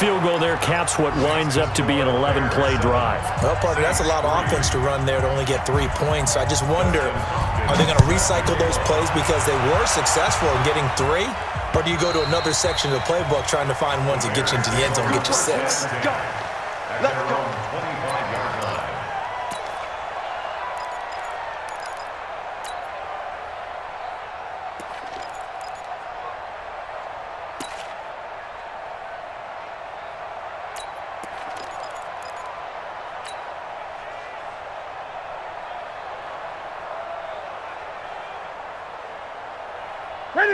field goal there caps what winds up to be an 11-play drive. Well, partner, that's a lot of offense to run there to only get 3 points. So I just wonder, are they going to recycle those plays because they were successful in getting 3? Or do you go to another section of the playbook trying to find ones that get you into the end zone and get you 6? Go. Let's go. 25-yard line.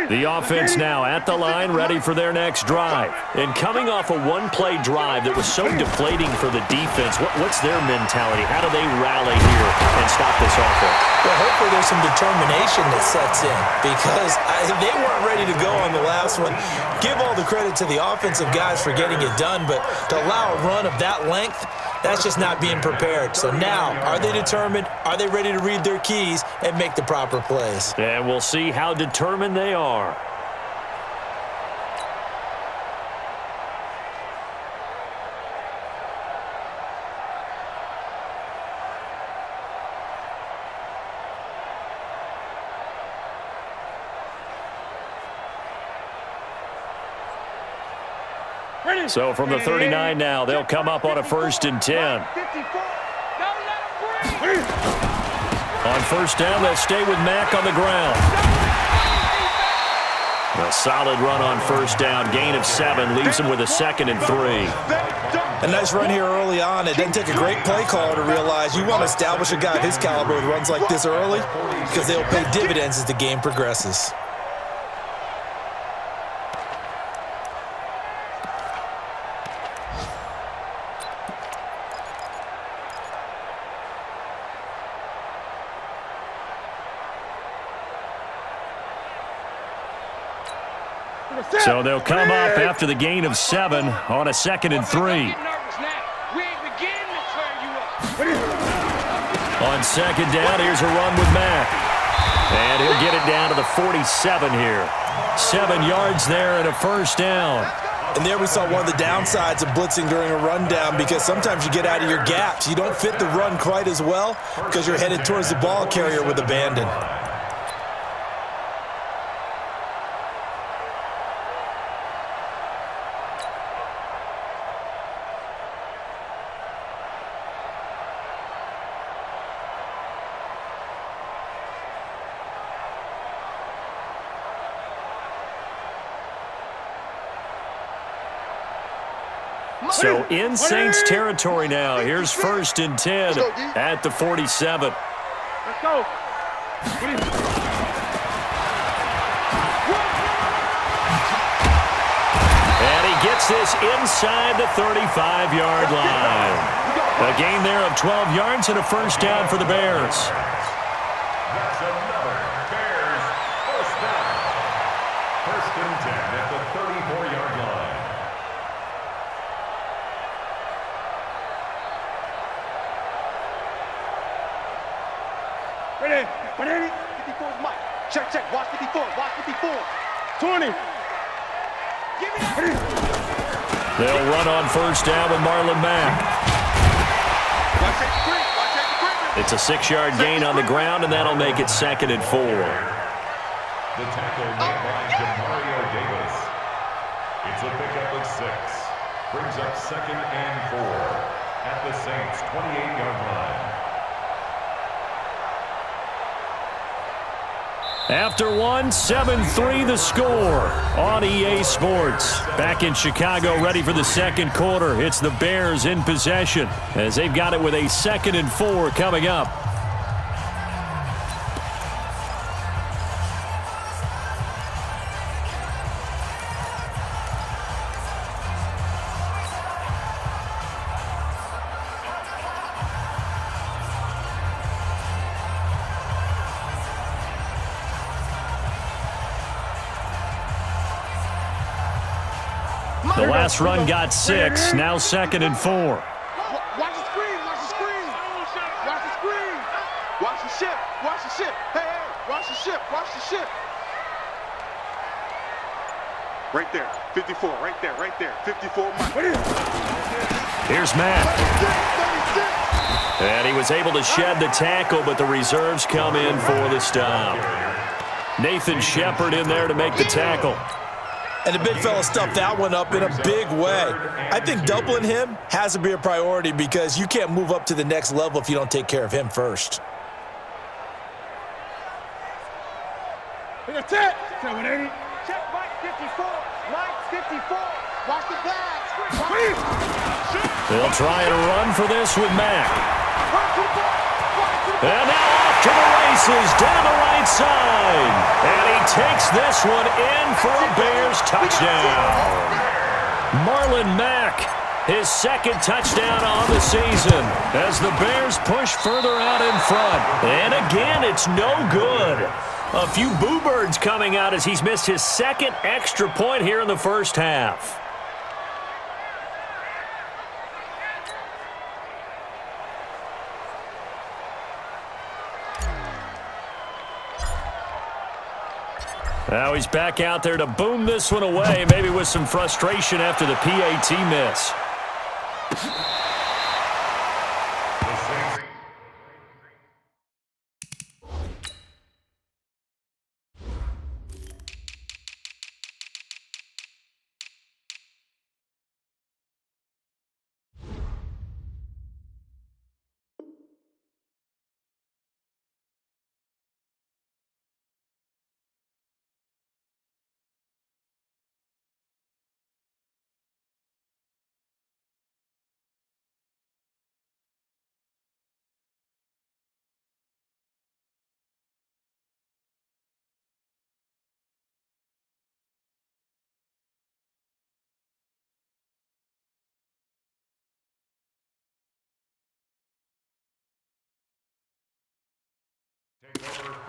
The offense now at the line, ready for their next drive. And coming off a one-play drive that was so deflating for the defense, what's their mentality? How do they rally here and stop this offense? Well, hopefully there's some determination that sets in because they weren't ready to go on the last one. Give all the credit to the offensive guys for getting it done, but to allow a run of that length, that's just not being prepared. So now, are they determined? Are they ready to read their keys and make the proper plays? And we'll see how determined they are. So from the 39 now, they'll come up on a 1st and 10. On 1st down, they'll stay with Mack on the ground. A solid run on 1st down, gain of 7, leaves them with a 2nd and 3. A nice run here early on. It doesn't take a great play caller to realize you want to establish a guy of his caliber with runs like this early because they'll pay dividends as the game progresses. So they'll come up after the gain of 7 on a 2nd and 3. On 2nd down, here's a run with Mack. And he'll get it down to the 47 here. 7 yards there and a 1st down. And there we saw one of the downsides of blitzing during a rundown because sometimes you get out of your gaps. You don't fit the run quite as well because you're headed towards the ball carrier with abandon. So in Saints territory now. Here's 1st and 10 at the 47. Let's go. And he gets this inside the 35-yard line. A gain there of 12 yards and a 1st down for the Bears. That's another Bears 1st down. 1st and 10 at the 34-yard line. Ready? 54 is Mike. Check. Watch 54. Watch 54. 20. Give me that. They'll run on 1st down with Marlon Mack. Watch that screen. Watch that screen. It's a 6-yard gain on the ground, and that'll make it 2nd and 4. The tackle made by Jamario Davis. It's a pickup of 6. Brings up 2nd and 4 at the Saints' 28-yard line. After 1, 7-3 the score on EA Sports. Back in Chicago, ready for the 2nd quarter. It's the Bears in possession as they've got it with a 2nd and 4 coming up. The last run got 6, now 2nd and 4. Watch the screen. Watch the screen. Watch the screen. Watch the ship. Watch the ship. Hey. Watch the ship. Watch the ship. Right there. 54, right there. 54. Here's Mack. And he was able to shed the tackle, but the reserves come in for the stop. Nathan Shepard in there to make the tackle. And the big fella stuffed that one up in a big way. I think doubling him has to be a priority because you can't move up to the next level if you don't take care of him first. Check 180. Check Mike 54. Mike 54. Watch the back. They'll try and run for this with Mack. And now off to the races down the right side. And he takes this one in for a Bears touchdown. Marlon Mack, his second touchdown on the season as the Bears push further out in front. And again, it's no good. A few boo birds coming out as he's missed his second extra point here in the first half. Now he's back out there to boom this one away, maybe with some frustration after the PAT miss.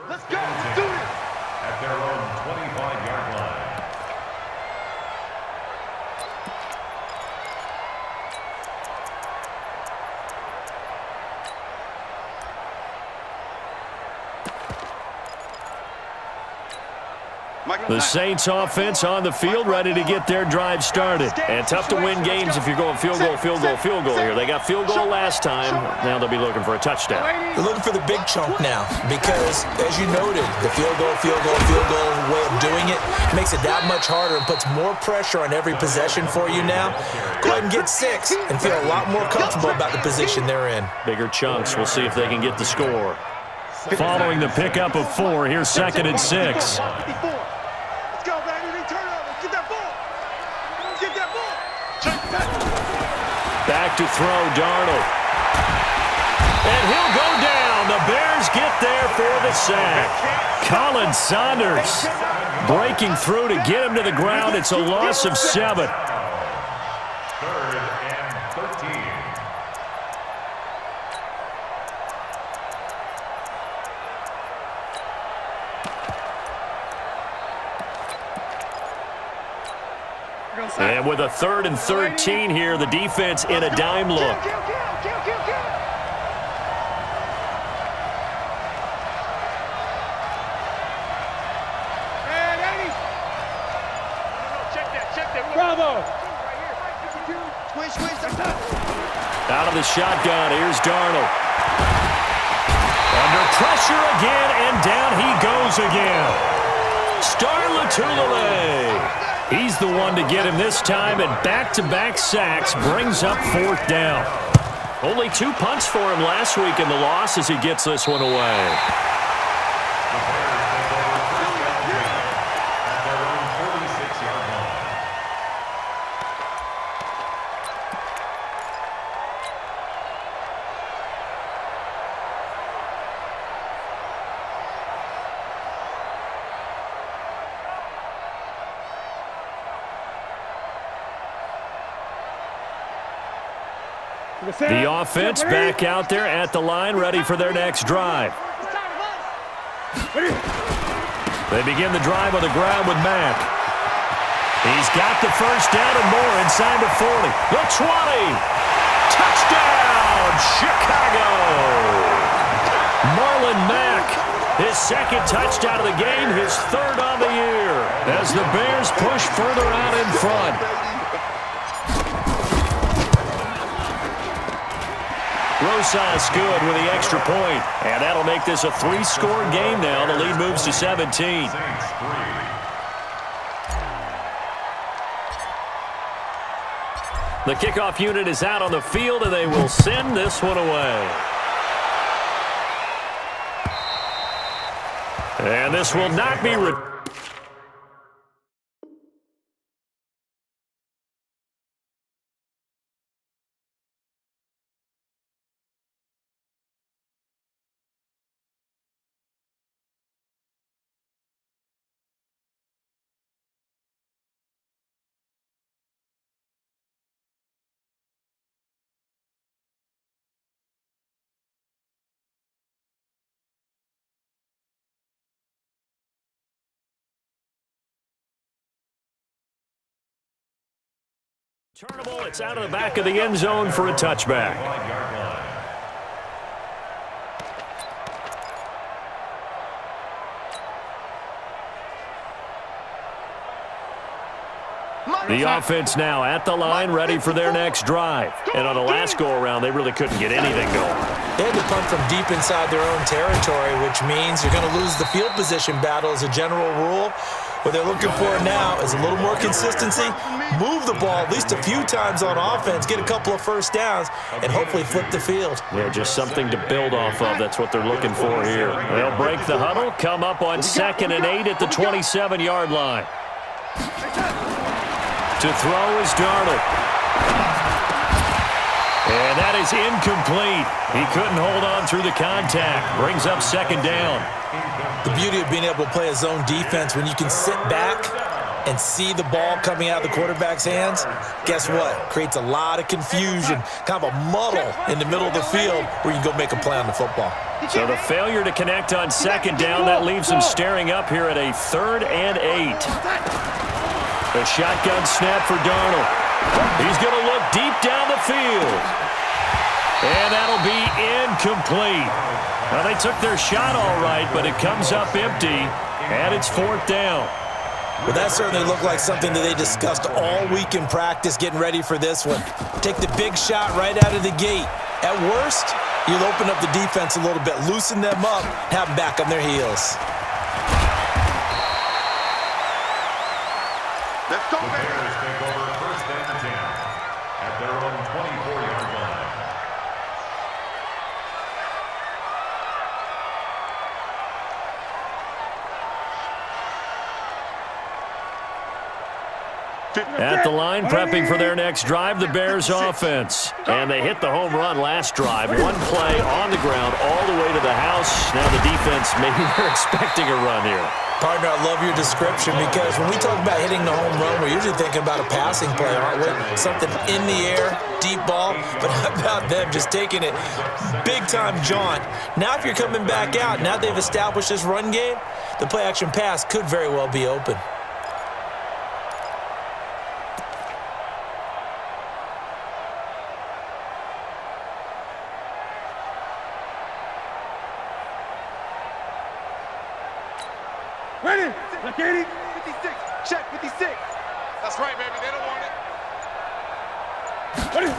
Let's go. Let's do it. At their own 25-yard line. The Saints offense on the field ready to get their drive started. And tough to win games if you're going field goal here. They got field goal last time. Now they'll be looking for a touchdown. They're looking for the big chunk now because, as you noted, the field goal way of doing it makes it that much harder and puts more pressure on every possession for you now. Go ahead and get 6 and feel a lot more comfortable about the position they're in. Bigger chunks. We'll see if they can get the score. Following the pickup of 4, here's 2nd and 6. Back to throw, Darnold. And he'll go down. The Bears get there for the sack. Colin Saunders breaking through to get him to the ground. It's a loss of 7. 3rd and 13. And with a 3rd and 13 here, the defense in a dime look. Bravo. Out of the shotgun, here's Darnold. Under pressure again, and down he goes again. Star Lotulelei. He's the one to get him this time, and back-to-back sacks brings up 4th down. Only 2 punts for him last week in the loss as he gets this one away. The offense back out there at the line, ready for their next drive. They begin the drive on the ground with Mack. He's got the first down and more inside the 40. The 20. Touchdown, Chicago. Marlon Mack His second touchdown of the game, his third on the year, as the Bears push further out in front. Rosas good with the extra point, and that'll make this a 3-score game now. The lead moves to 17. The kickoff unit is out on the field, and they will send this one away. And this will not be returned. Turnable, it's out of the back of the end zone for a touchback. The offense now at the line, ready for their next drive. And on the last go-around, they really couldn't get anything going. They had to punt from deep inside their own territory, which means you're going to lose the field position battle as a general rule. What they're looking for now is a little more consistency, move the ball at least a few times on offense, get a couple of first downs, and hopefully flip the field. Yeah, just something to build off of. That's what they're looking for here. They'll break the huddle, come up on 2nd and 8 at the 27-yard line. To throw is Darnold. And that is incomplete. He couldn't hold on through the contact. Brings up 2nd down. The beauty of being able to play a zone defense, when you can sit back and see the ball coming out of the quarterback's hands, guess what? Creates a lot of confusion, kind of a muddle in the middle of the field where you can go make a play on the football. So the failure to connect on 2nd down, that leaves him staring up here at a 3rd and 8. The shotgun snap for Darnold. He's going to look deep down the field. And that'll be incomplete. Now, they took their shot all right, but it comes up empty, and it's 4th down. Well, that certainly looked like something that they discussed all week in practice, getting ready for this one. Take the big shot right out of the gate. At worst, you'll open up the defense a little bit, loosen them up, have them back on their heels. Let's go, the Bears take over 1st and 10 at their own 24-yard line. At the line, prepping for their next drive, the Bears offense. And they hit the home run last drive. One play on the ground all the way to the house. Now the defense, maybe they're expecting a run here. Partner, I love your description, because when we talk about hitting the home run, we're usually thinking about a passing play, aren't we? Something in the air, deep ball. But how about them just taking it big-time jaunt? Now if you're coming back out, now they've established this run game, the play-action pass could very well be open. Ready? Look, 80. 56. Check 56. That's right, baby. They don't want it. Ready?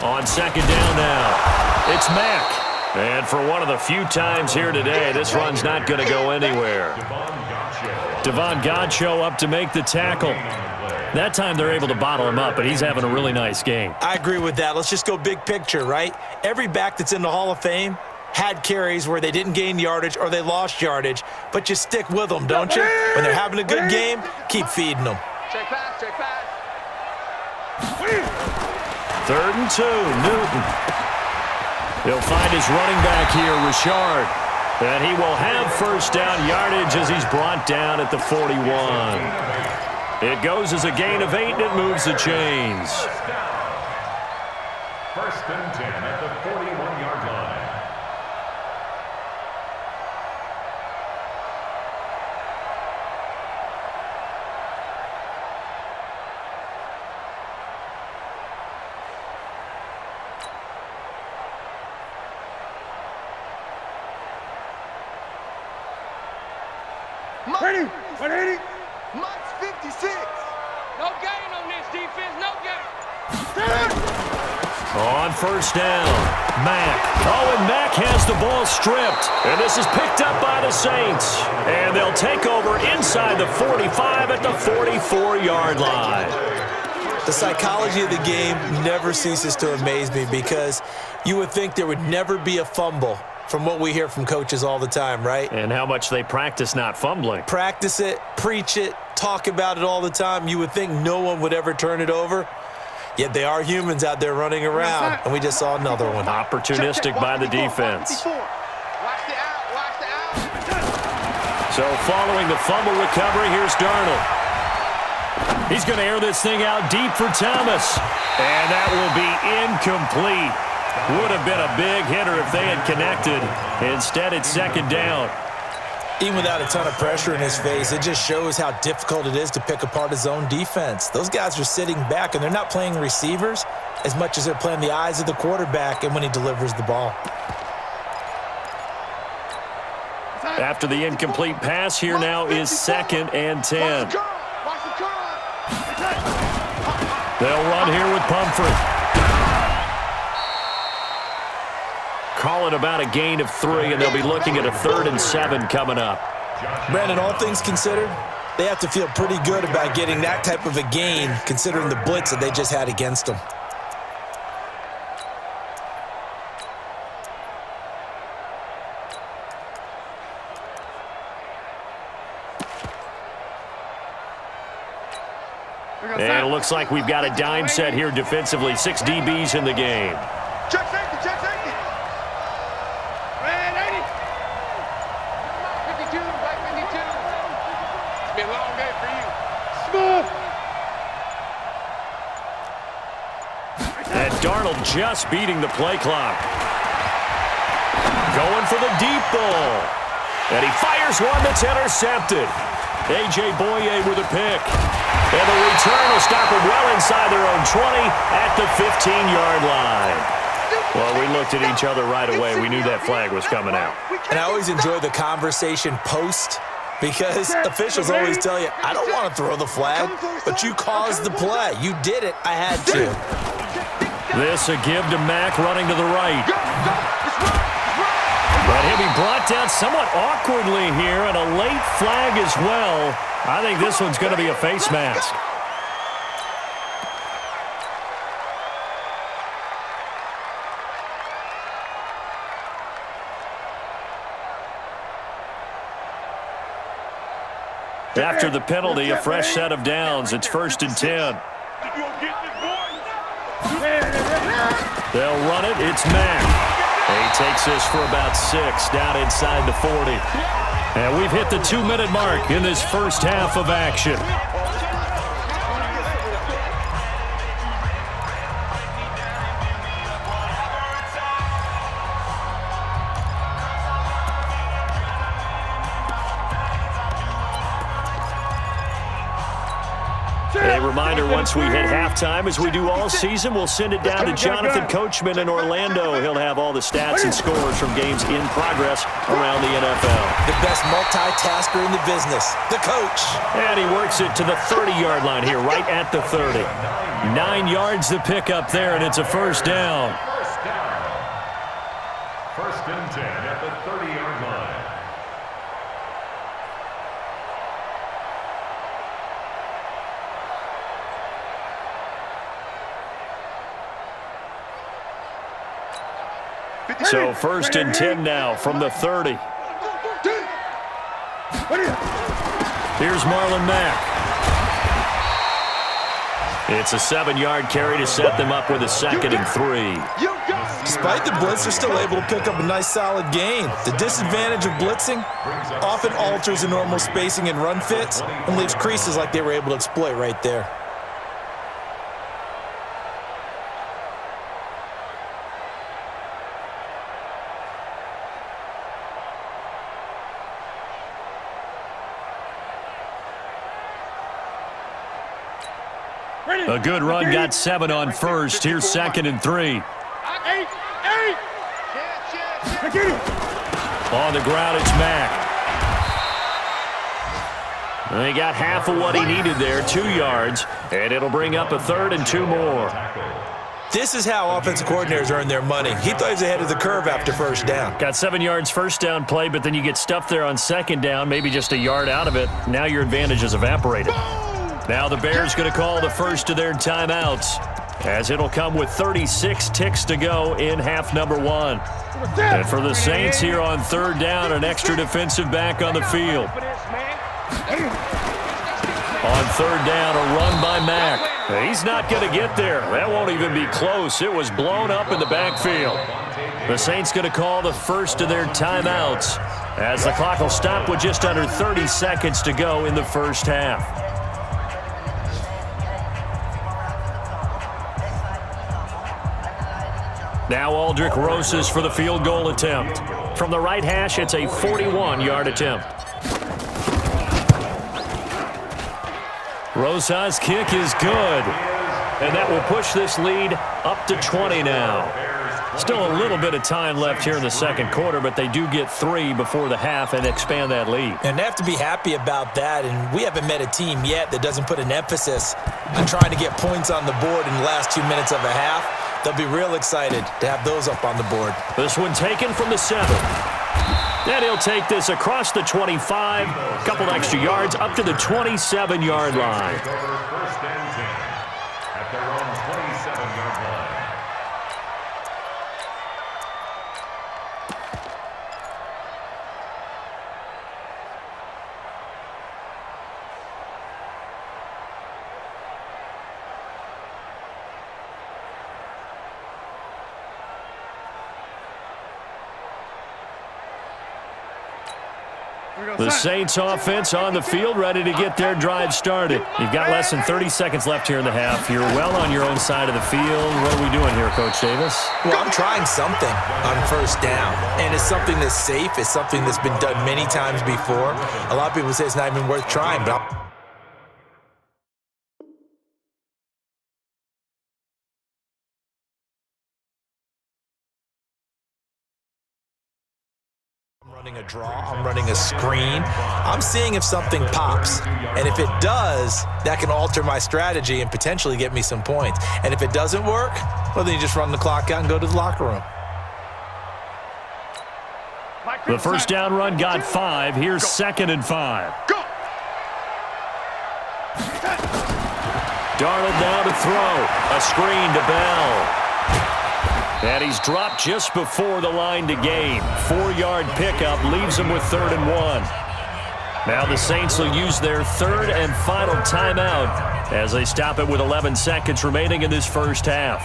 On 2nd down now, it's Mack. And for one of the few times here today, this run's not going to go anywhere. Devon Godchaux up to make the tackle. That time they're able to bottle him up, but he's having a really nice game. I agree with that. Let's just go big picture, right? Every back that's in the Hall of Fame had carries where they didn't gain yardage or they lost yardage, but you stick with them, don't you? When they're having a good game, keep feeding them. Check pass, check pass. 3rd and 2, Newton. He'll find his running back here, Richard. And he will have 1st down yardage as he's brought down at the 41. It goes as a gain of 8, and it moves the chains. 1st and 10 at the 41-yard line. Ready? 180. Mike's 56. No gain on this defense. No gain. On first down, Mack. Oh, and Mack has the ball stripped. And this is picked up by the Saints. And they'll take over inside the 45 at the 44-yard line. The psychology of the game never ceases to amaze me because you would think there would never be a fumble from what we hear from coaches all the time, right? And how much they practice not fumbling. Practice it, preach it, talk about it all the time. You would think no one would ever turn it over. Yet they are humans out there running around, and we just saw another one. Opportunistic by the defense. So following the fumble recovery, here's Darnold. He's going to air this thing out deep for Thomas. And that will be incomplete. Would have been a big hitter if they had connected. Instead, it's second down. Even without a ton of pressure in his face, it just shows how difficult it is to pick apart his own defense. Those guys are sitting back, and they're not playing receivers as much as they're playing the eyes of the quarterback and when he delivers the ball. After the incomplete pass, here now is 2nd and 10. They'll run here with Pumphrey. Call it about a gain of 3, and they'll be looking at a 3rd and 7 coming up. Brandon, all things considered, they have to feel pretty good about getting that type of a gain considering the blitz that they just had against them. And it looks like we've got a dime set here defensively. 6 DBs in the game. Check safety, check safety. Red 80. 52, back 52. It's been a long day for you. Smooth. And Darnold just beating the play clock. Going for the deep ball. And he fires one that's intercepted. A.J. Boye with a pick. And the return will stop them well inside their own 20 at the 15-yard line. Well, we looked at each other right away. We knew that flag was coming out. And I always enjoy the conversation post because officials always tell you, I don't want to throw the flag, but you caused the play. You did it. I had to. This a give to Mack running to the right. But he'll be brought down somewhat awkwardly here, and a late flag as well. I think this one's going to be a face mask. After the penalty, a fresh set of downs. It's 1st and 10. They'll run it. It's Mack. He takes this for about 6 down inside the 40. And we've hit the 2-minute mark in this first half of action. A reminder, once we hit halftime, as we do all season, we'll send it down to Jonathan Coachman in Orlando. He'll have all the stats and scores from games in progress around the NFL. The best multitasker in the business, the coach. And he works it to the 30-yard line here, right at the 30. 9 yards to pick up there, and it's a first down. First down. 1st and 10 at the 30-yard line. So 1st and 10 now from the 30. Here's Marlon Mack. It's a 7-yard carry to set them up with a 2nd and 3. Despite the blitz, they're still able to pick up a nice solid gain. The disadvantage of blitzing often alters the normal spacing and run fits and leaves creases like they were able to exploit right there. A good run, got 7 on first. Here's 2nd and 3. On the ground, it's Mack. He got half of what he needed there, 2 yards, and it'll bring up a 3rd and 2 more. This is how offensive coordinators earn their money. He thought he was ahead of the curve after first down. Got 7 yards first down play, but then you get stuffed there on second down, maybe just a yard out of it. Now your advantage is evaporated. Now the Bears going to call the first of their timeouts, as it'll come with 36 ticks to go in half number 1. And for the Saints here on 3rd down, an extra defensive back on the field. On 3rd down, a run by Mack. He's not going to get there. That won't even be close. It was blown up in the backfield. The Saints going to call the first of their timeouts, as the clock will stop with just under 30 seconds to go in the first half. Now Aldrick Rosas for the field goal attempt. From the right hash, it's a 41-yard attempt. Rosas' kick is good, and that will push this lead up to 20 now. Still a little bit of time left here in the second quarter, but they do get 3 before the half and expand that lead. And they have to be happy about that, and we haven't met a team yet that doesn't put an emphasis on trying to get points on the board in the last 2 minutes of a half. They'll be real excited to have those up on the board. This one taken from the 7. And he'll take this across the 25, a couple extra yards, up to the 27-yard line. First and 10 at their own 27-yard line. The Saints offense on the field, ready to get their drive started. You've got less than 30 seconds left here in the half. You're well on your own side of the field. What are we doing here, Coach Davis? Well, I'm trying something on first down, and it's something that's safe. It's something that's been done many times before. A lot of people say it's not even worth trying, but I'm running a draw, I'm running a screen. I'm seeing if something pops. And if it does, that can alter my strategy and potentially get me some points. And if it doesn't work, well, then you just run the clock out and go to the locker room. The first down run got 5. Here's 2nd and 5. Darnold now to throw. A screen to Bell. And he's dropped just before the line to gain. 4-yard pickup leaves him with 3rd and 1. Now the Saints will use their 3rd and final timeout as they stop it with 11 seconds remaining in this first half.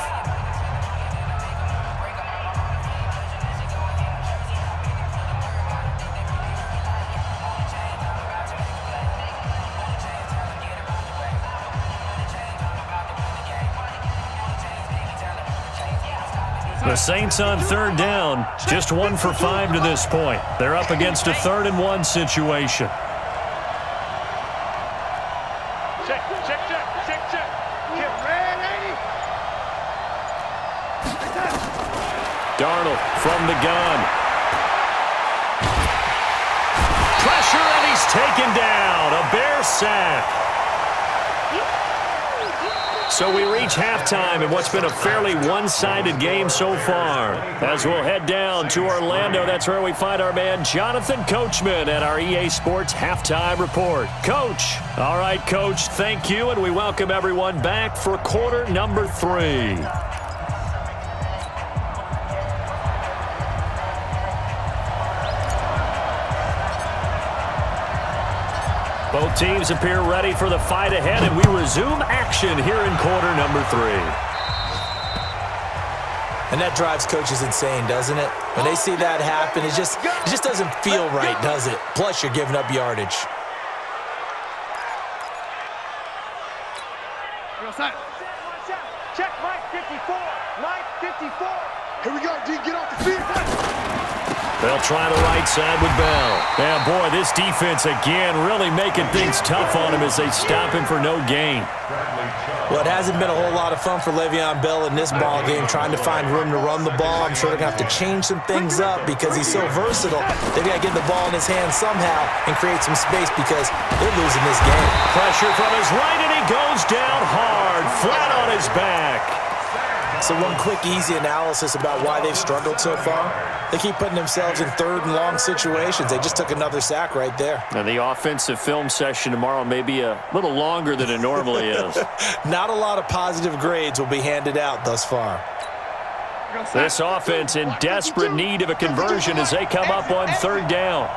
The Saints on 3rd down, just 1 for 5 to this point. They're up against a 3rd and 1 situation. Check. Get ready. Darnold from the gun. Pressure, and he's taken down. A Bear sack. So we reach halftime in what's been a fairly one-sided game so far. As we'll head down to Orlando, that's where we find our man Jonathan Coachman at our EA Sports Halftime Report. Coach. All right, Coach, thank you, and we welcome everyone back for quarter number 3. Both teams appear ready for the fight ahead, and we resume action here in quarter number 3. And that drives coaches insane, doesn't it? When they see that happen, it just doesn't feel right, does it? Plus, you're giving up yardage. Check Mike 54. Mike 54. Here we go, D. Get off the field. They'll try the right side with Bell. Yeah, boy, this defense again really making things tough on him as they stop him for no gain. Well, it hasn't been a whole lot of fun for Le'Veon Bell in this ball game, trying to find room to run the ball. I'm sure they're going to have to change some things up because he's so versatile. They've got to get the ball in his hands somehow and create some space because they're losing this game. Pressure from his right, and he goes down hard, flat on his back. So one quick, easy analysis about why they've struggled so far. They keep putting themselves in third and long situations. They just took another sack right there. Now, the offensive film session tomorrow may be a little longer than it normally is. Not a lot of positive grades will be handed out thus far. This offense in desperate need of a conversion as they come up on third down.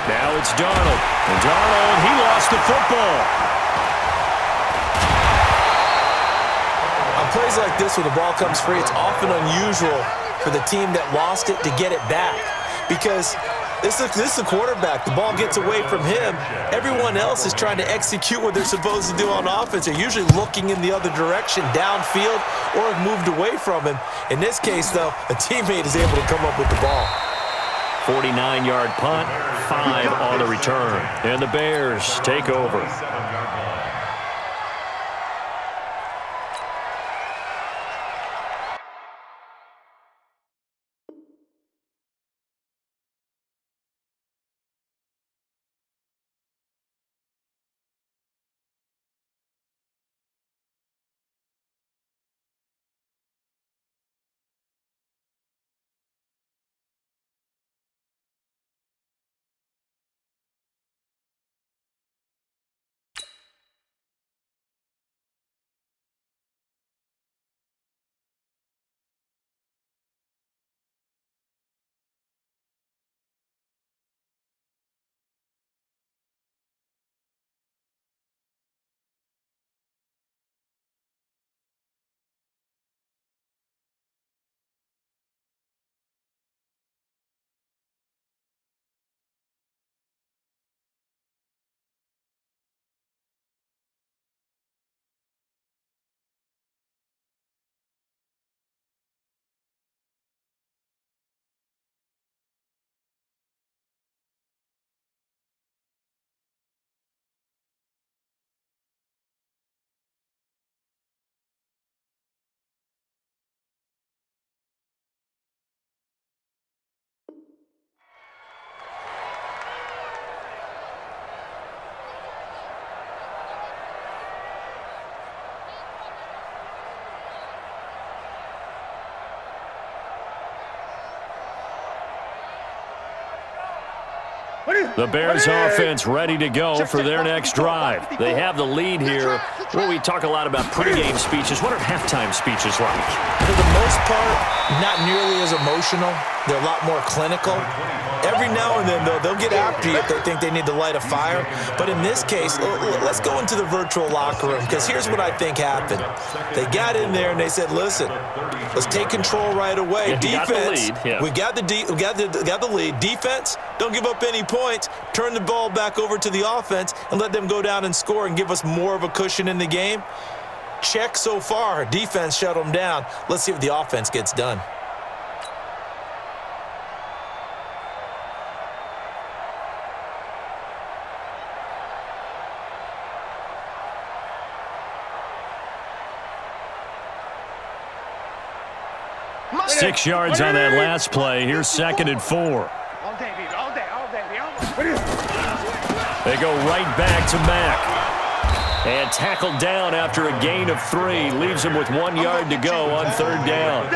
Now it's Darnold. And Darnold, he lost the football. On plays like this where the ball comes free, it's often unusual for the team that lost it to get it back because this is the quarterback. The ball gets away from him. Everyone else is trying to execute what they're supposed to do on offense. They're usually looking in the other direction, downfield, or have moved away from him. In this case, though, a teammate is able to come up with the ball. 49-yard punt, 5 on the return. And the Bears take over. The Bears offense ready to go for their next drive. They have the lead here. Well, we talk a lot about pregame speeches. What are halftime speeches like? For the most part, not nearly as emotional. They're a lot more clinical. Every now and then, though, they'll get after you if they think they need to light a fire. But in this case, let's go into the virtual locker room because here's what I think happened. They got in there and they said, listen, let's take control right away. Yeah, defense, we got the lead. Defense, don't give up any points. Turn the ball back over to the offense and let them go down and score and give us more of a cushion in the game. Check so far. Defense shut them down. Let's see if the offense gets done. All 6 yards on that last play. Here's 2nd and 4. All day, baby. All day. All day. They go right back to Mack. And tackled down after a gain of 3. Leaves him with 1 yard to go on third down.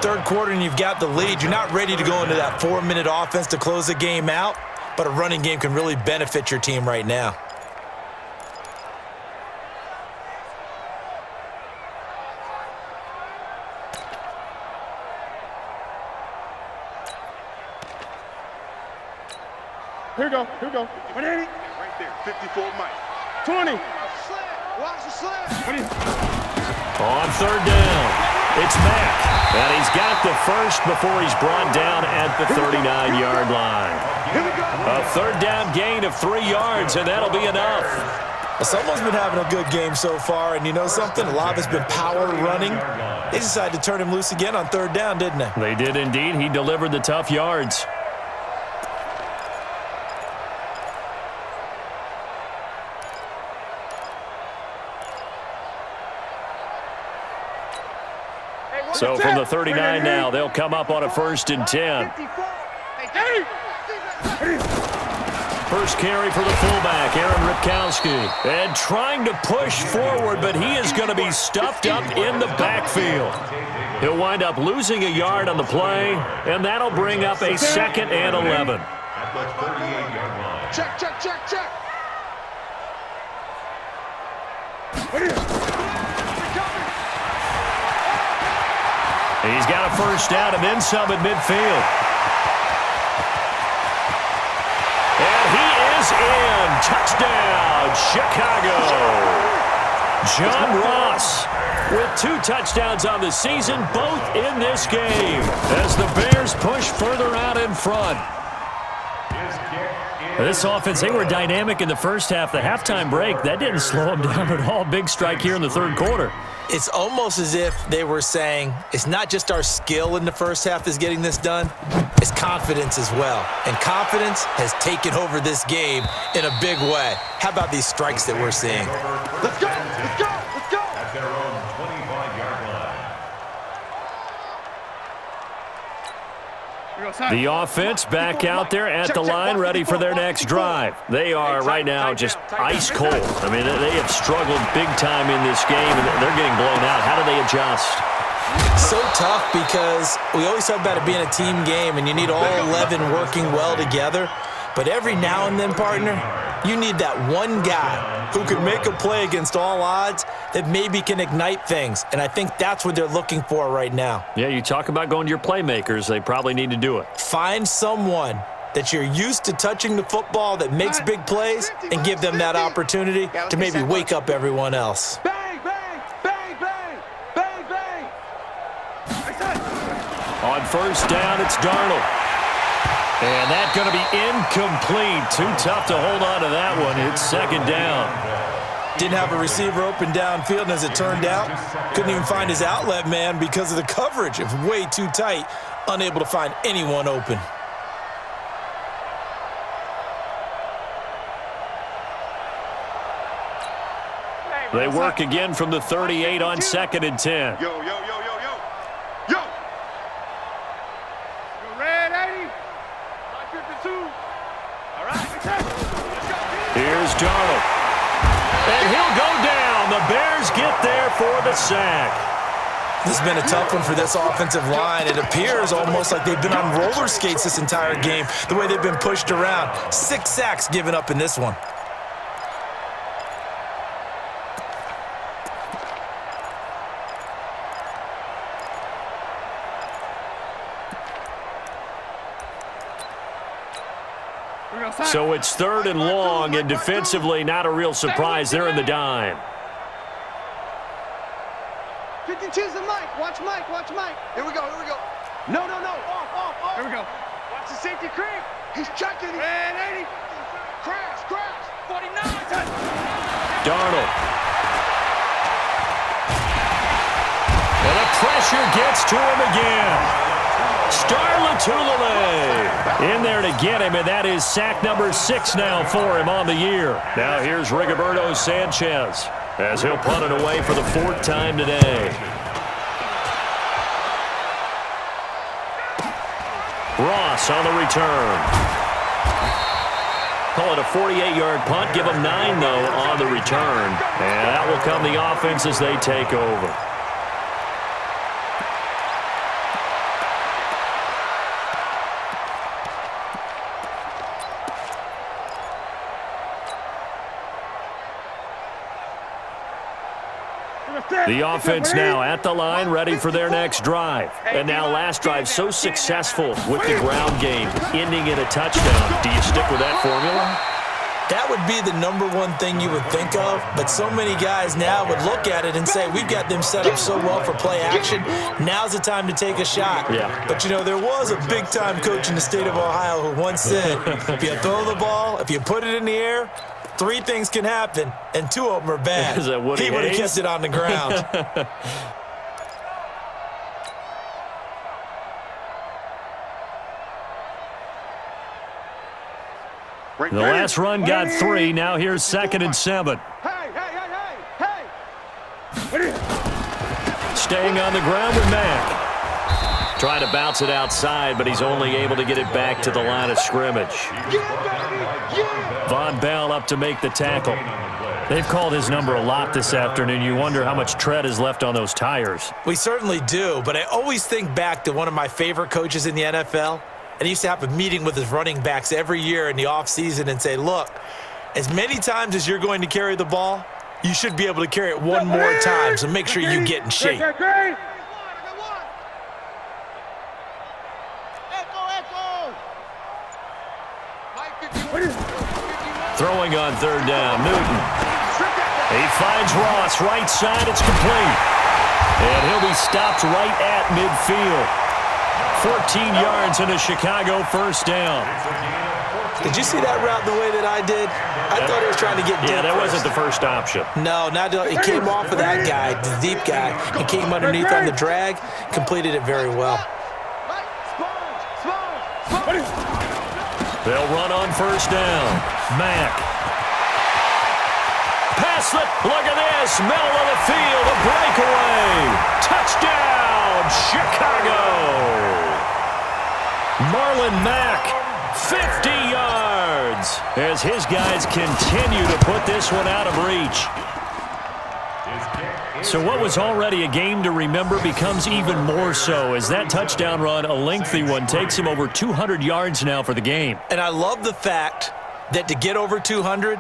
Third quarter and you've got the lead. You're not ready to go into that 4-minute offense to close the game out, but a running game can really benefit your team right now. Here we go. 180. Right there. 54 Mike. 20. Watch the slant. On third down, it's Mack. And he's got the first before he's brought down at the 39-yard line. Here we go. A third down gain of 3 yards, and that'll be enough. Someone's been having a good game so far, and you know something? A lot of it's been power running. They decided to turn him loose again on third down, didn't they? They did indeed. He delivered the tough yards. So from the 39 now, they'll come up on a 1st and 10. First carry for the fullback, Aaron Ripkowski. And trying to push forward, but he is going to be stuffed up in the backfield. He'll wind up losing a yard on the play, and that'll bring up a 2nd and 11. At the 38-yard line. Check, check, check, check. He's got a first down and then some at midfield. And he is in. Touchdown, Chicago. John Ross with 2 touchdowns on the season, both in this game, as the Bears push further out in front. This offense, they were dynamic in the first half. The halftime break, that didn't slow them down at all. Big strike here in the 3rd quarter. It's almost as if they were saying, it's not just our skill in the first half that's getting this done, it's confidence as well. And confidence has taken over this game in a big way. How about these strikes that we're seeing? Let's go, let's go, let's go. At their own 25-yard line. The offense back out there at the line, ready for their next drive. They are right now just ice cold. I mean, they have struggled big time in this game, and they're getting blown out. How do they adjust? So tough because we always talk about it being a team game, and you need all 11 working well together. But every now and then, partner, you need that one guy who can make a play against all odds that maybe can ignite things. And I think that's what they're looking for right now. Yeah, you talk about going to your playmakers. They probably need to do it. Find someone that you're used to touching the football that makes big plays and give them that opportunity to maybe wake up everyone else. Bang, bang, bang, bang, bang, bang. On first down, it's Darnold. And that's going to be incomplete. Too tough to hold on to that one. It's 2nd down. Didn't have a receiver open downfield, and as it turned out, couldn't even find his outlet man because of the coverage. It was way too tight, unable to find anyone open. They work again from the 38 on 2nd and 10. Yo, yo, yo, yo, yo. Yo. You red 80? 52. All right. Here's Darnold. And he'll go down. The Bears get there for the sack. This has been a tough one for this offensive line. It appears almost like they've been on roller skates this entire game, the way they've been pushed around. 6 sacks given up in this one. So it's 3rd and long, and defensively not a real surprise. They're in the dime. 52's the Mike. Watch Mike, watch Mike. Here we go, here we go. No, no, no. Off. Here we go. Watch the safety creep. He's checking. Red 80. Crash. 49. Darnold. And the pressure gets to him again. Star Lotulelei in there to get him, and that is sack number 6 now for him on the year. Now here's Rigoberto Sanchez as he'll punt it away for the 4th time today. Ross on the return. Call it a 48-yard punt. Give them 9, though, on the return. And that will come the offense as they take over. The offense now at the line, ready for their next drive. And now last drive so successful with the ground game, ending in a touchdown. Do you stick with that formula? That would be the #1 thing you would think of, but so many guys now would look at it and say, we've got them set up so well for play action, now's the time to take a shot. Yeah. But, you know, there was a big-time coach in the state of Ohio who once said, if you throw the ball, if you put it in the air, Three things can happen, and two of them are bad. Is that Woody He would have Hayes? kept it on the ground. The last run got 3. Now here's 2nd and 7. Hey, hey, hey, hey, hey! Staying on the ground with Mack. Trying to bounce it outside, but he's only able to get it back to the line of scrimmage. Von Bell up to make the tackle. They've called his number a lot this afternoon. You wonder how much tread is left on those tires. We certainly do, but I always think back to one of my favorite coaches in the NFL. And he used to have a meeting with his running backs every year in the offseason and say, look, as many times as you're going to carry the ball, you should be able to carry it one more time, so make sure you get in shape. Throwing on 3rd down, Newton. He finds Ross, right side, it's complete. And he'll be stopped right at midfield. 14 yards and a Chicago 1st down. Did you see that route the way that I did? I thought he was trying to get deep. Yeah, that first. wasn't the first option. No, it came off of that guy, the deep guy. He came underneath on the drag, completed it very well. They'll run on 1st down. Mack. Pass it. Look at this. Middle of the field. A breakaway. Touchdown, Chicago. Marlon Mack, 50 yards. As his guys continue to put this one out of reach. So what was already a game to remember becomes even more so as that touchdown run, a lengthy one, takes him over 200 yards now for the game. And I love the fact that to get over 200,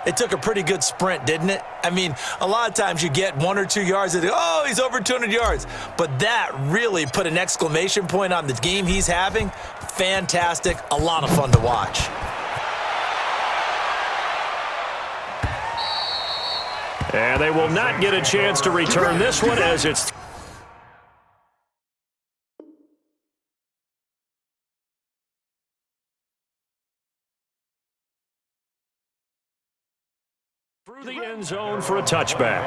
it took a pretty good sprint, didn't it? I mean, a lot of times you get 1 or 2 yards and oh, he's over 200 yards. But that really put an exclamation point on the game he's having. Fantastic, a lot of fun to watch. And they will not get a chance to return this one as it's through the end zone for a touchback.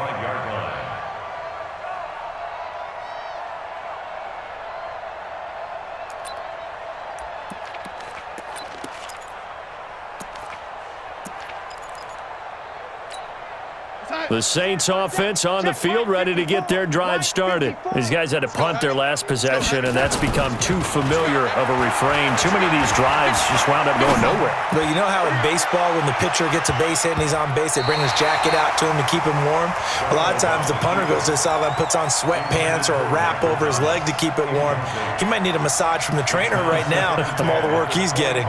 The Saints offense on the field, ready to get their drive started. These guys had to punt their last possession, and that's become too familiar of a refrain. Too many of these drives just wound up going nowhere. But you know how in baseball, when the pitcher gets a base hit and he's on base, they bring his jacket out to him to keep him warm? A lot of times the punter goes to the sideline, puts on sweatpants or a wrap over his leg to keep it warm. He might need a massage from the trainer right now from all the work he's getting.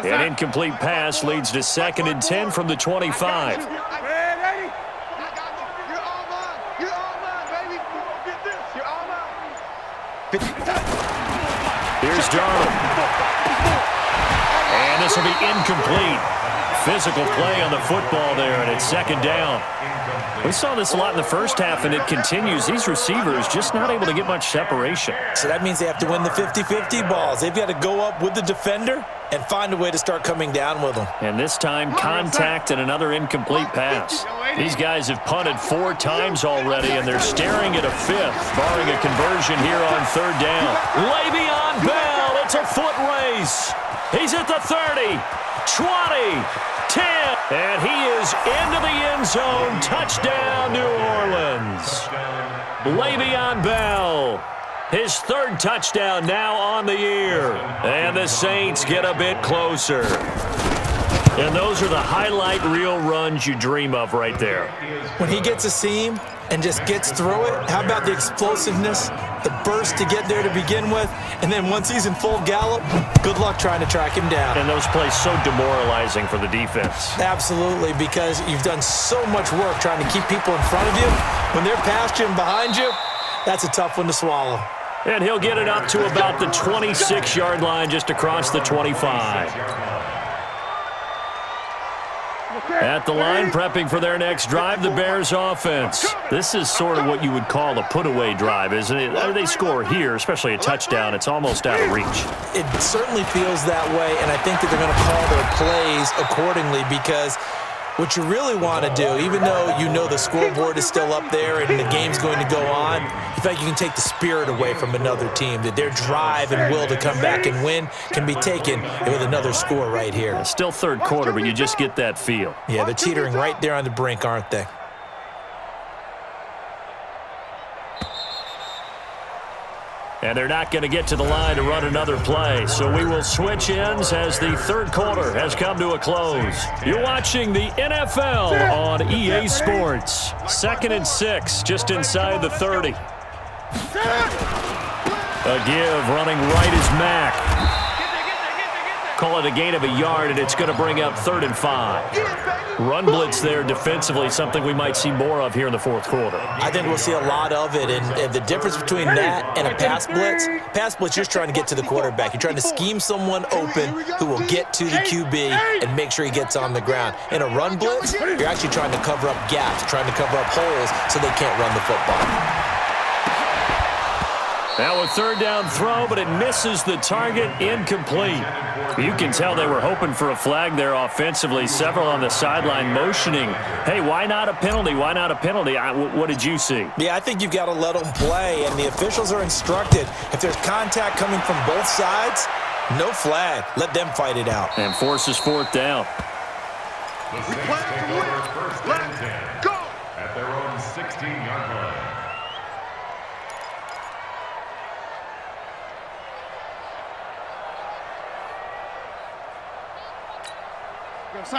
An incomplete pass leads to 2nd and 10 from the 25. You're all mine. You're all mine, baby. Get this. You're all mine. Here's Darnold. And this will be incomplete. Physical play on the football there, and it's 2nd down. We saw this a lot in the first half, and it continues. These receivers just not able to get much separation. So that means they have to win the 50-50 balls. They've got to go up with the defender and find a way to start coming down with them. And this time, contact and another incomplete pass. These guys have punted 4 times already, and they're staring at a 5th, barring a conversion here on 3rd down. Le'Veon Bell, it's a foot race. He's at the 30, 20, 10, and he is into the end zone. Touchdown, New Orleans. Le'Veon Bell, his 3rd touchdown now on the year. And the Saints get a bit closer. And those are the highlight reel runs you dream of right there. When he gets a seam and just gets through it, how about the explosiveness, the burst to get there to begin with, and then once he's in full gallop, good luck trying to track him down. And those plays so demoralizing for the defense. Absolutely, because you've done so much work trying to keep people in front of you. When they're past you and behind you, that's a tough one to swallow. And he'll get it up to about the 26-yard line, just across the 25. At the line, prepping for their next drive, the Bears offense. This is sort of what you would call a put-away drive, isn't it? They score here, especially a touchdown. It's almost out of reach. It certainly feels that way, and I think that they're going to call their plays accordingly, because what you really want to do, even though you know the scoreboard is still up there and the game's going to go on, you feel like you can take the spirit away from another team, that their drive and will to come back and win can be taken with another score right here. It's still third quarter, but you just get that feel. Yeah, they're teetering right there on the brink, aren't they? And they're not going to get to the line to run another play. So we will switch ends as the third quarter has come to a close. You're watching the NFL on EA Sports. 2nd and 6, just inside the 30. A give, running right is Mack. Call it a gain of a yard, and it's going to bring up 3rd and 5. Run blitz there defensively, something we might see more of here in the fourth quarter. I think we'll see a lot of it, and the difference between that and a pass blitz, you're trying to get to the quarterback. You're trying to scheme someone open who will get to the QB and make sure he gets on the ground. In a run blitz, you're actually trying to cover up gaps, trying to cover up holes so they can't run the football. Now a third down throw, but it misses the target, incomplete. You can tell they were hoping for a flag there offensively. Several on the sideline motioning, hey, why not a penalty? Why not a penalty? What did you see? Yeah, I think you've got to let them play, and the officials are instructed, if there's contact coming from both sides, no flag. Let them fight it out. And forces 4th down. The Saints take over 1st and 10 at their own 16-yard line.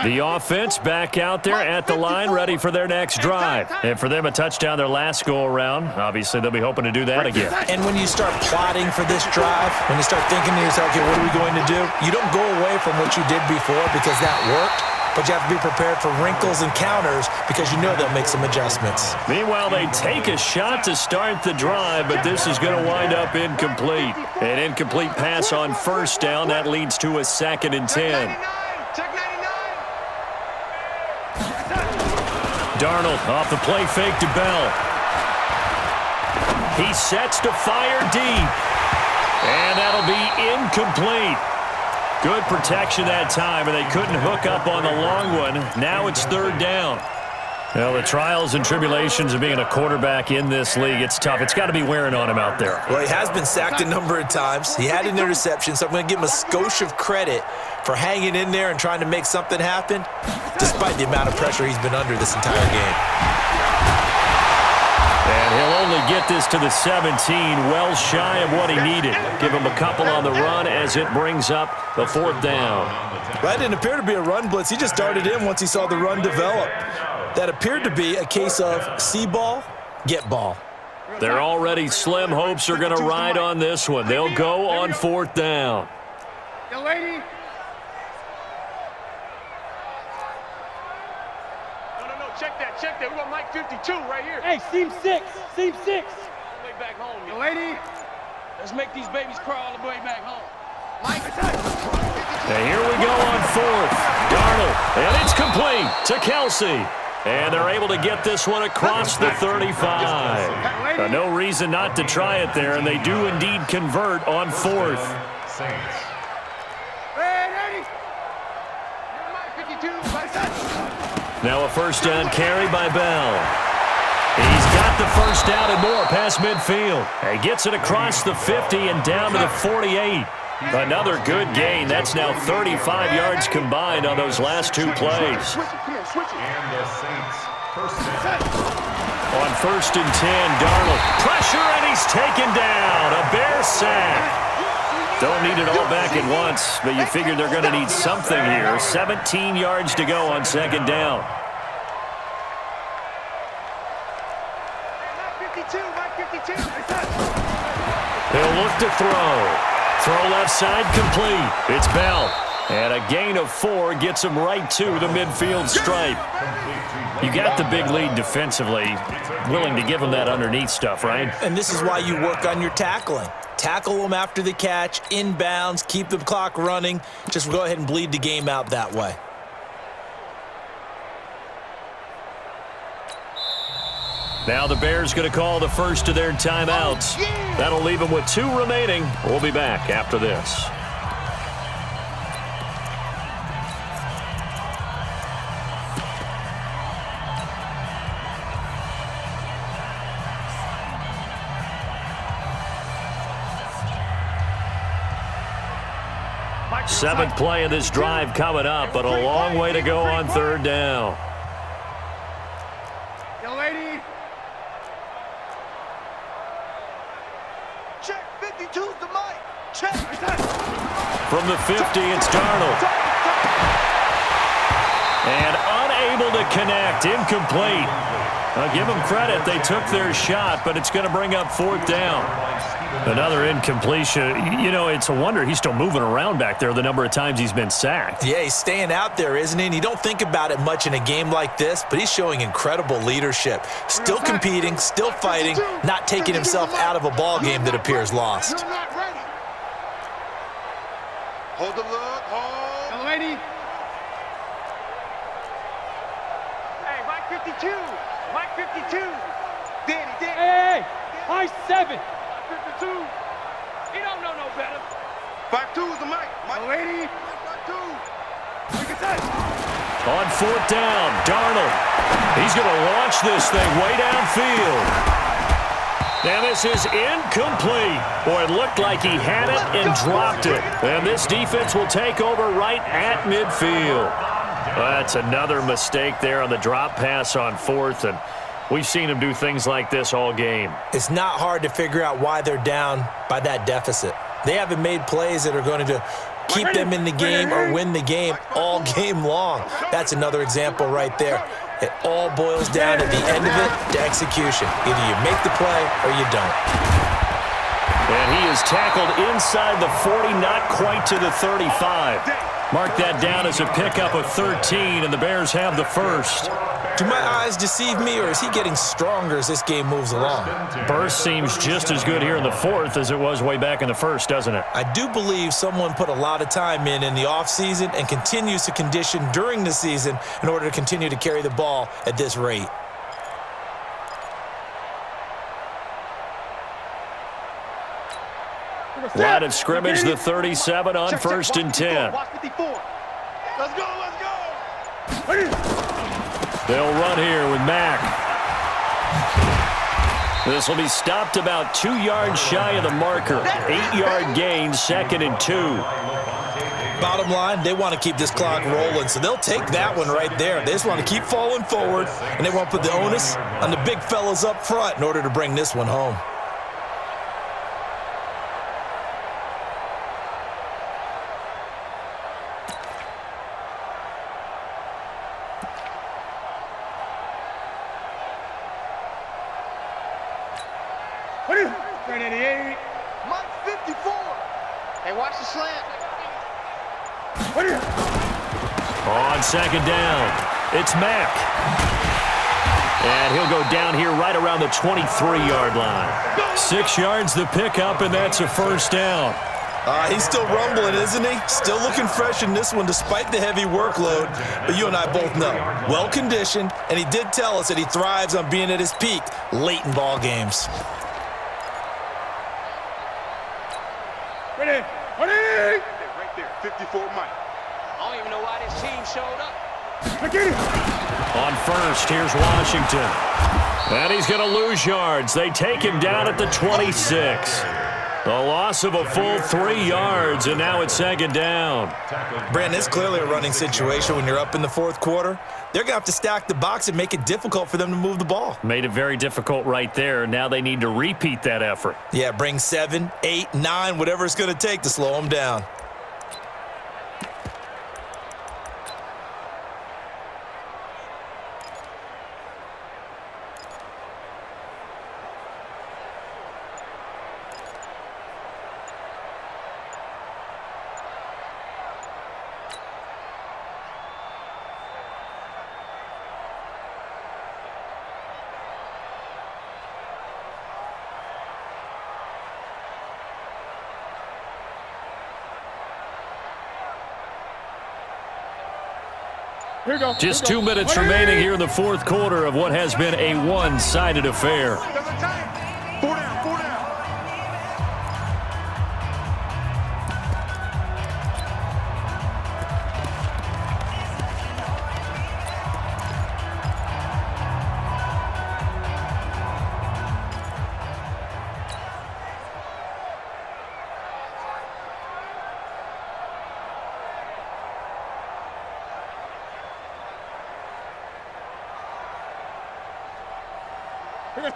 The offense back out there at the line, ready for their next drive. And for them, a touchdown their last go-around. Obviously, they'll be hoping to do that again. And when you start plotting for this drive, when you start thinking to yourself, okay, what are we going to do? You don't go away from what you did before because that worked, but you have to be prepared for wrinkles and counters because you know they'll make some adjustments. Meanwhile, they take a shot to start the drive, but this is going to wind up incomplete. An incomplete pass on 1st down. That leads to a 2nd and 10. Darnold off the play fake to Bell. He sets to fire deep. And that'll be incomplete. Good protection that time, and they couldn't hook up on the long one. Now it's 3rd down. Well, the trials and tribulations of being a quarterback in this league, it's tough. It's got to be wearing on him out there. Well, he has been sacked a number of times. He had an interception, so I'm going to give him a skosh of credit for hanging in there and trying to make something happen, despite the amount of pressure he's been under this entire game. And he'll only get this to the 17, well shy of what he needed. Give him a couple on the run as it brings up the 4th down. That didn't appear to be a run blitz. He just darted in once he saw the run develop. That appeared to be a case of see ball, get ball. Their already slim hopes are going to ride on this one. They'll go on 4th down. Yo, lady. No, check that. We got Mike 52 right here. Hey, seam 6. Seam 6. All the way back home. Yo, lady. Let's make these babies crawl all the way back home. Mike. And here we go on 4th. Darnold, and it's complete to Kelsey. And they're able to get this one across the 35. No reason not to try it there, and they do indeed convert on 4th. Saints. Now a 1st down carry by Bell. He's got the 1st down and more past midfield. He gets it across the 50 and down to the 48. Another good gain. That's now 35 yards combined on those last 2 plays. And the Saints 1st down. On 1st and 10, Darnold. Pressure, and he's taken down. A Bear sack. Don't need it all back at once, but you figure they're going to need something here. 17 yards to go on 2nd down. He'll look to throw. Throw left side complete. It's Bell. And a gain of 4 gets him right to the midfield stripe. You got the big lead defensively. Willing to give him that underneath stuff, right? And this is why you work on your tackling. Tackle them after the catch, inbounds, keep the clock running. Just go ahead and bleed the game out that way. Now the Bears going to call the first of their timeouts. That'll leave them with 2 remaining. We'll be back after this. Seventh play of this drive coming up, but a long way to go on 3rd down. Young lady. Check 52's the mic. Check. From the 50, it's Darnold. And unable to connect, incomplete. I'll give them credit. They took their shot, but it's going to bring up 4th down. Another incompletion. You know, it's a wonder he's still moving around back there the number of times he's been sacked. Yeah, he's staying out there, isn't he? And you don't think about it much in a game like this, but he's showing incredible leadership. Still competing, still fighting, not taking himself out of a ball game that appears lost. Hold the look. Hold. Young lady. Hey, Mike 52. Mike 52. Danny. Hey. Mike 7. 52. He don't know no better. 52 is the mic. Mike lady. 52. Look at that. On 4th down, Darnold. He's going to launch this thing way downfield. And this is incomplete. Boy, it looked like he had it and dropped it. And this defense will take over right at midfield. That's another mistake there on the drop pass on 4th, and we've seen him do things like this all game. It's not hard to figure out why they're down by that deficit. They haven't made plays that are going to keep them in the game or win the game all game long. That's another example right there. It all boils down at the end of it to execution. Either you make the play or you don't. And he is tackled inside the 40, not quite to the 35. Mark that down as a pickup of 13, and the Bears have the first. Do my eyes deceive me, or is he getting stronger as this game moves along? Burst seems just as good here in the 4th as it was way back in the 1st, doesn't it? I do believe someone put a lot of time in the offseason and continues to condition during the season in order to continue to carry the ball at this rate. Line of scrimmage, the 37 on 1st and 10. Let's go. They'll run here with Mack. This will be stopped about 2 yards shy of the marker. 8-yard gain, 2nd and 2. Bottom line, they want to keep this clock rolling, so they'll take that one right there. They just want to keep falling forward, and they want to put the onus on the big fellas up front in order to bring this one home. Mike 54. Hey, watch the slant. On 2nd down, it's Mack. And he'll go down here right around the 23-yard line. 6 yards the pickup, and that's a 1st down. He's still rumbling, isn't he? Still looking fresh in this one despite the heavy workload. But you and I both know, well-conditioned, and he did tell us that he thrives on being at his peak late in ball games. Ready. Right there, 54 Mike. I don't even know why this team showed up. On 1st, here's Washington. And he's going to lose yards. They take him down at the 26. The loss of a full 3 yards, and now it's 2nd down. Brandon, it's clearly a running situation when you're up in the 4th quarter. They're going to have to stack the box and make it difficult for them to move the ball. Made it very difficult right there. Now they need to repeat that effort. Yeah, bring 7, 8, 9, whatever it's going to take to slow them down. Just 2 minutes remaining here in the fourth quarter of what has been a one-sided affair. Four down, four down.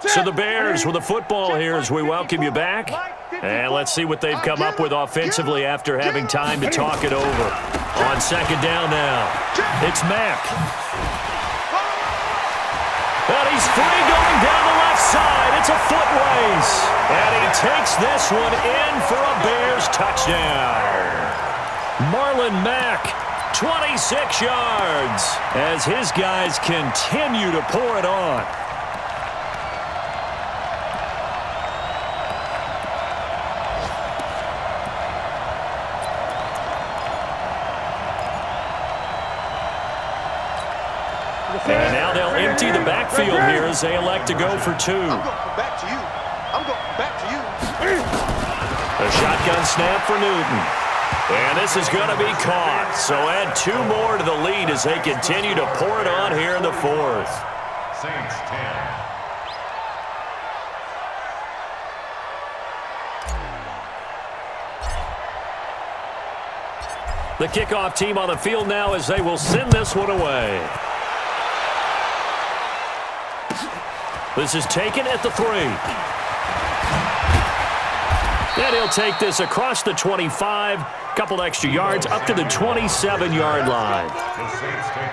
So the Bears with the football here as we welcome you back. And let's see what they've come up with offensively after having time to talk it over. On second down now, it's Mack. And he's free going down the left side. It's a foot race. And he takes this one in for a Bears touchdown. Marlon Mack, 26 yards, as his guys continue to pour it on. And now they'll empty the backfield here as they elect to go for two. I'm going back to you. I'm going back to you. A shotgun snap for Newton. And this is going to be caught. So add 2 more to the lead as they continue to pour it on here in the fourth. Saints 10. The kickoff team on the field now as they will send this one away. This is taken at the 3. And he'll take this across the 25, couple extra yards, up to the 27-yard line.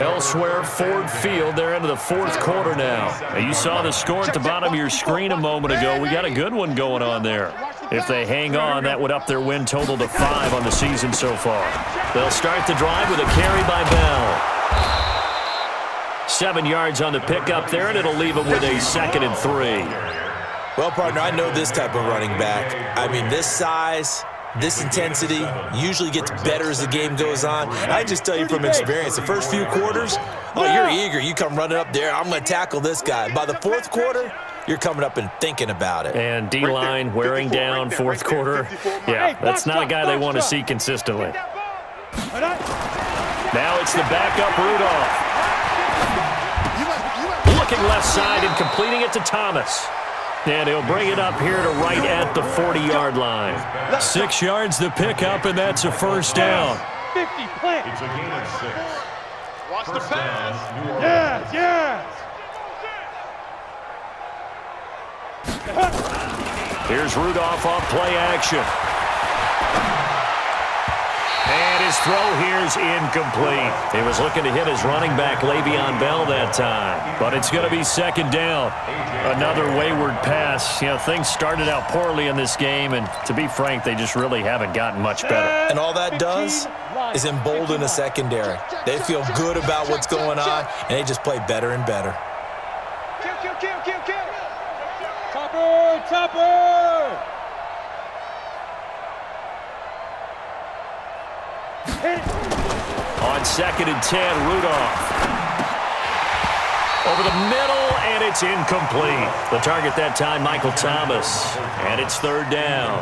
Elsewhere, Ford Field, they're into the fourth quarter now. You saw the score at the bottom of your screen a moment ago. We got a good one going on there. If they hang on, that would up their win total to 5 on the season so far. They'll start the drive with a carry by Bell. 7 yards on the pickup there, and it'll leave them with a 2nd and 3. Well, partner, I know this type of running back. I mean, this size, this intensity usually gets better as the game goes on. I just tell you from experience, the first few quarters, oh, you're eager. You come running up there, I'm going to tackle this guy. By the fourth quarter, you're coming up and thinking about it. And D-line wearing down fourth quarter. Yeah, that's not a guy they want to see consistently. Now it's the backup Rudolph. Looking left side and completing it to Thomas. And he'll bring it up here to right at the 40-yard line. 6 yards to pick up, and that's a first down. 50 plant. It's a gain of 6. Watch the First down, pass. New Orleans. Yes. Here's Rudolph off play action. And his throw here's incomplete. He was looking to hit his running back, Le'Veon Bell, that time. But it's going to be second down. Another wayward pass. You know, things started out poorly in this game, and to be frank, they just really haven't gotten much better. And all that does is embolden the secondary. They feel good about what's going on, and they just play better and better. Kill, kill, kill, kill, kill. Topper, topper. On 2nd and 10, Rudolph. Over the middle, and it's incomplete. The target that time, Michael Thomas. And it's third down.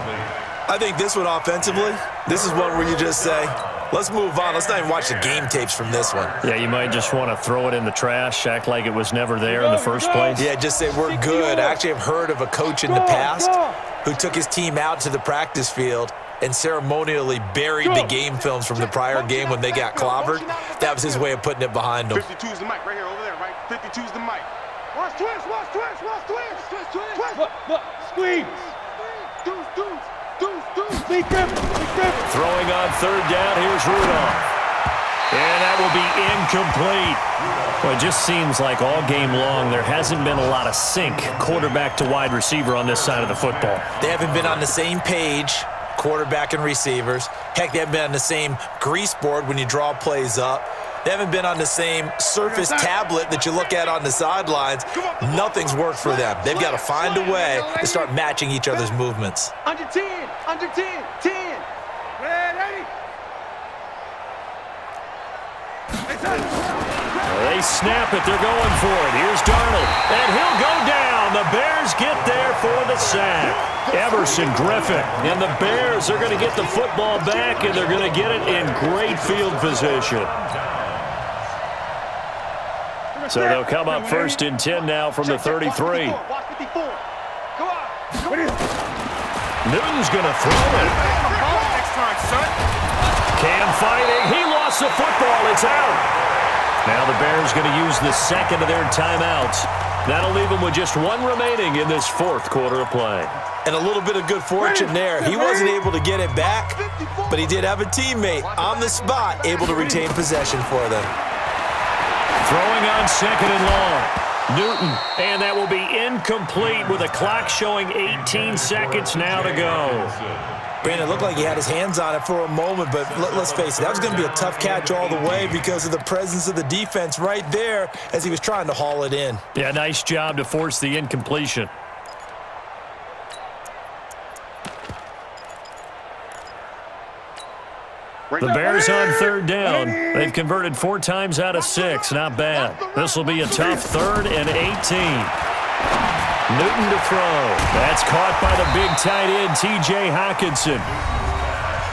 I think this one offensively, this is one where you just say, let's move on. Let's not even watch the game tapes from this one. Yeah, you might just want to throw it in the trash, act like it was never there in the first place. Yeah, just say we're good. I actually have heard of a coach in the past who took his team out to the practice field and ceremonially buried the game films from the prior game when they got clobbered. That was his way of putting it behind them. 52's the mic right here, over there, right? 52's the mic. Watch twist, watch twist, watch twist. Twist, twist. Look, squeeze. Deuce, deuce, deuce, deuce. Big difference, big difference. Throwing on third down, here's Rudolph. And that will be incomplete. Well, it just seems like all game long there hasn't been a lot of sync quarterback to wide receiver on this side of the football. They haven't been on the same page, quarterback and receivers. Heck, they haven't been on the same grease board when you draw plays up. They haven't been on the same surface tablet that you look at on the sidelines. Nothing's worked for them. They've got to find a way to start matching each other's movements. Under 10, under 10, 10. Ready? they snap it. They're going for it. Here's Darnold, and he'll go down. The Bears get there for the sack. Everson Griffin, and the Bears are going to get the football back, and they're going to get it in great field position. So they'll come up 1st and 10 now from the 33. Newton's going to throw it. Cam fighting. He lost the football. It's out. Now the Bears going to use the second of their timeouts. That'll leave them with just one remaining in this 4th quarter of play. And a little bit of good fortune there. He wasn't able to get it back, but he did have a teammate on the spot able to retain possession for them. Throwing on 2nd and long. Newton, and that will be incomplete with a clock showing 18 seconds now to go. Brandon, it looked like he had his hands on it for a moment, but let's face it, that was going to be a tough catch all the way because of the presence of the defense right there as he was trying to haul it in. Yeah, nice job to force the incompletion. The Bears on 3rd down. They've converted 4 times out of 6. Not bad. This will be a tough 3rd and 18. Newton to throw. That's caught by the big tight end, T.J. Hockenson.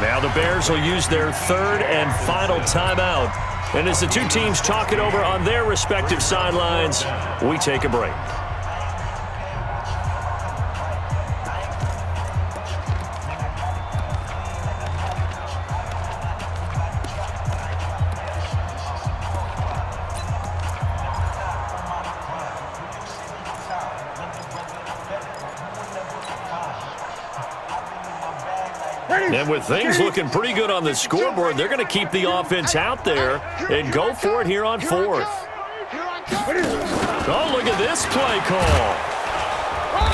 Now the Bears will use their 3rd and final timeout. And as the two teams talk it over on their respective sidelines, we take a break. And with things looking pretty good on the scoreboard, they're going to keep the offense out there and go for it here on 4th. Oh, look at this play call.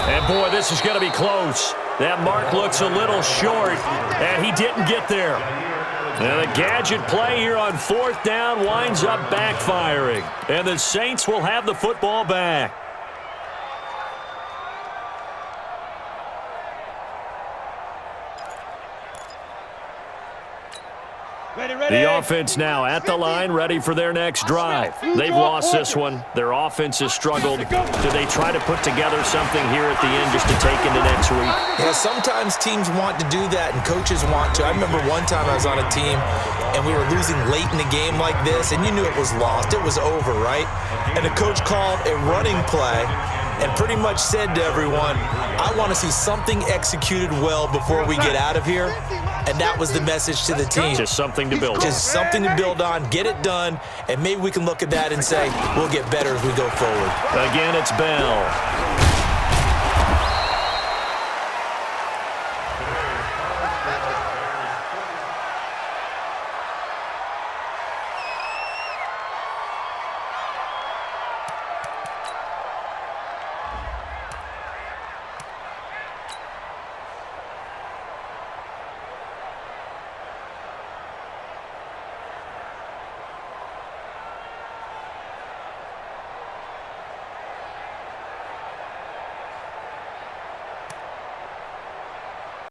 And, boy, this is going to be close. That mark looks a little short, and he didn't get there. And a gadget play here on 4th down winds up backfiring. And the Saints will have the football back. The offense now at the line, ready for their next drive. They've lost this one. Their offense has struggled. Do they try to put together something here at the end just to take into next week? Yeah, sometimes teams want to do that and coaches want to. I remember one time I was on a team and we were losing late in the game like this, and you knew it was lost. It was over, right? And the coach called a running play and pretty much said to everyone, I want to see something executed well before we get out of here. And that was the message to the team. Just something to build on. Just something to build on, get it done, and maybe we can look at that and say, we'll get better as we go forward. Again, it's Bell.